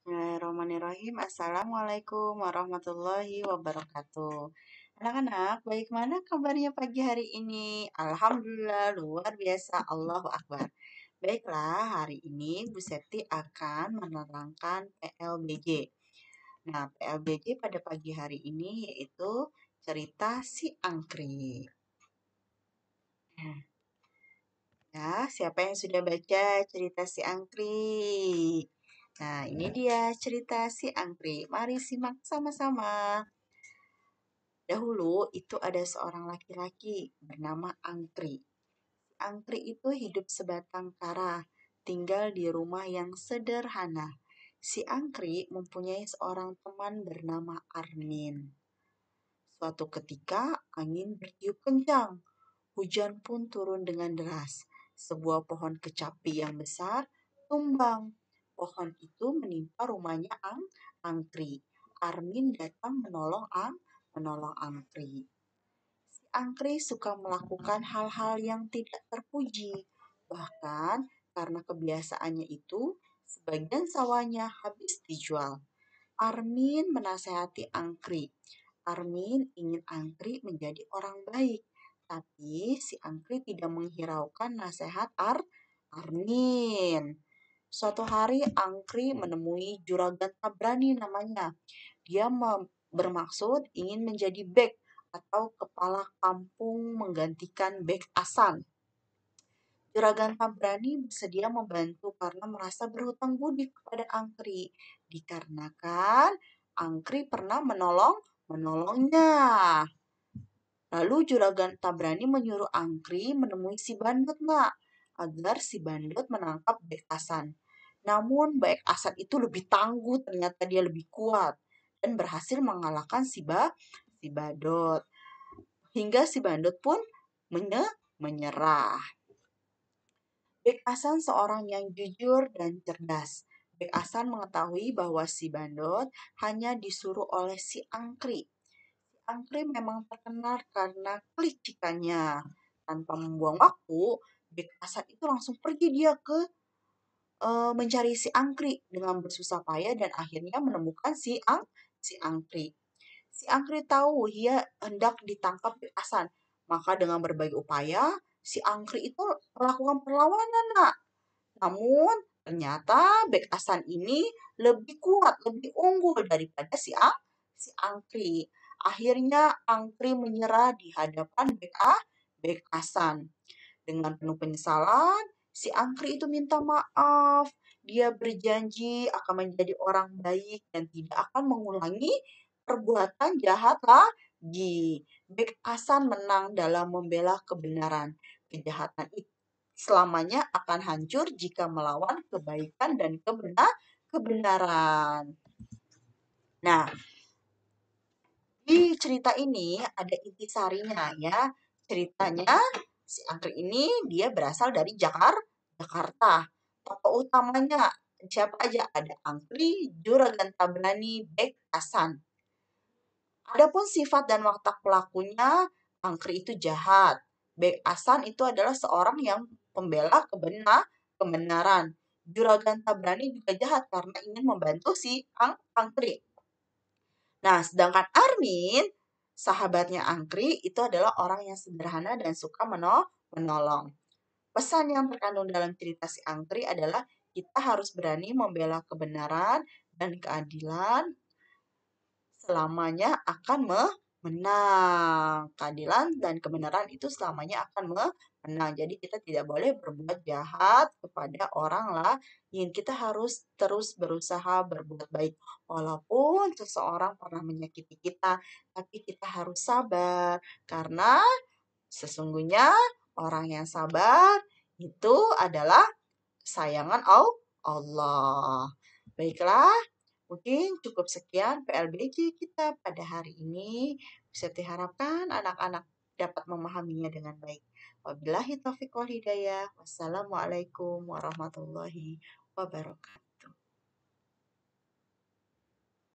Bismillahirrahmanirrahim. Assalamualaikum warahmatullahi wabarakatuh. Anak-anak, bagaimana kabarnya pagi hari ini? Alhamdulillah, luar biasa. Allahu Akbar. Baiklah, hari ini Bu Septi akan menerangkan PLBG. Nah, PLBG pada pagi hari ini yaitu cerita si angkrik. Ya, siapa yang sudah baca cerita si angkrik? Nah, ini dia cerita si angkrik. Mari simak sama-sama. Dahulu itu ada seorang laki-laki bernama Angkrik. Angkrik itu hidup sebatang kara, tinggal di rumah yang sederhana. Si Angkrik mempunyai seorang teman bernama Armin. Suatu ketika angin bertiup kencang. Hujan pun turun dengan deras. Sebuah pohon kecapi yang besar tumbang. Pohon itu menimpa rumahnya Angkrik. Armin datang menolong Angkrik. Si Angkrik suka melakukan hal-hal yang tidak terpuji. Bahkan karena kebiasaannya itu, sebagian sawahnya habis dijual. Armin menasehati Angkrik. Armin ingin Angkrik menjadi orang baik. Tapi si Angkrik tidak menghiraukan nasihat Armin. Suatu hari Angkrik menemui Juragan Tabrani namanya. Dia bermaksud ingin menjadi bek atau kepala kampung menggantikan bek Asan. Juragan Tabrani bersedia membantu karena merasa berhutang budi kepada Angkrik. Dikarenakan Angkrik pernah menolongnya. Lalu Juragan Tabrani menyuruh Angkrik menemui si Bandut, agar si Bandut menangkap Bek Asan. Namun Bek Asan itu lebih tangguh, ternyata dia lebih kuat dan berhasil mengalahkan si Badut. Hingga si Bandut pun menyerah. Bek Asan seorang yang jujur dan cerdas. Bek Asan mengetahui bahwa si Bandut hanya disuruh oleh si Angkrik. Angkrik memang terkenal karena kelicikannya. Tanpa membuang waktu, Bek Asan itu langsung pergi dia ke mencari si Angkrik dengan bersusah payah dan akhirnya menemukan si Angkrik. Si Angkrik tahu ia hendak ditangkap Bek Asan. Maka dengan berbagai upaya, si Angkrik itu melakukan perlawanan, Namun ternyata Bek Asan ini lebih kuat, lebih unggul daripada si Angkrik. Akhirnya Angkrik menyerah di hadapan Bek Asan. Dengan penuh penyesalan, si Angkrik itu minta maaf. Dia berjanji akan menjadi orang baik dan tidak akan mengulangi perbuatan jahat lagi. Bek Asan menang dalam membela kebenaran. Kejahatan itu selamanya akan hancur jika melawan kebaikan dan kebenaran. Nah, di cerita ini ada intisarinya ya. Ceritanya si Angkrik ini dia berasal dari Jakarta. Tokoh utamanya siapa aja? Ada Angkrik, Juragan Tabrani, Bek Asan. Adapun sifat dan watak pelakunya, Angkrik itu jahat. Bek Asan itu adalah seorang yang pembela kebenaran. Juragan Tabrani juga jahat karena ingin membantu si Angkrik. Nah, sedangkan Armin, sahabatnya Angkrik, itu adalah orang yang sederhana dan suka menolong. Pesan yang terkandung dalam cerita si Angkrik adalah kita harus berani membela kebenaran dan keadilan selamanya akan menang. Keadilan dan kebenaran itu selamanya akan menang. Jadi kita tidak boleh berbuat jahat kepada orang lain. Kita harus terus berusaha berbuat baik. Walaupun seseorang pernah menyakiti kita, tapi kita harus sabar. Karena sesungguhnya orang yang sabar itu adalah kesayangan Allah. Baiklah, mungkin cukup sekian PLBG kita pada hari ini. Bisa diharapkan anak-anak dapat memahaminya dengan baik. Wabillahi taufiq wal hidayah. Wassalamualaikum warahmatullahi wabarakatuh.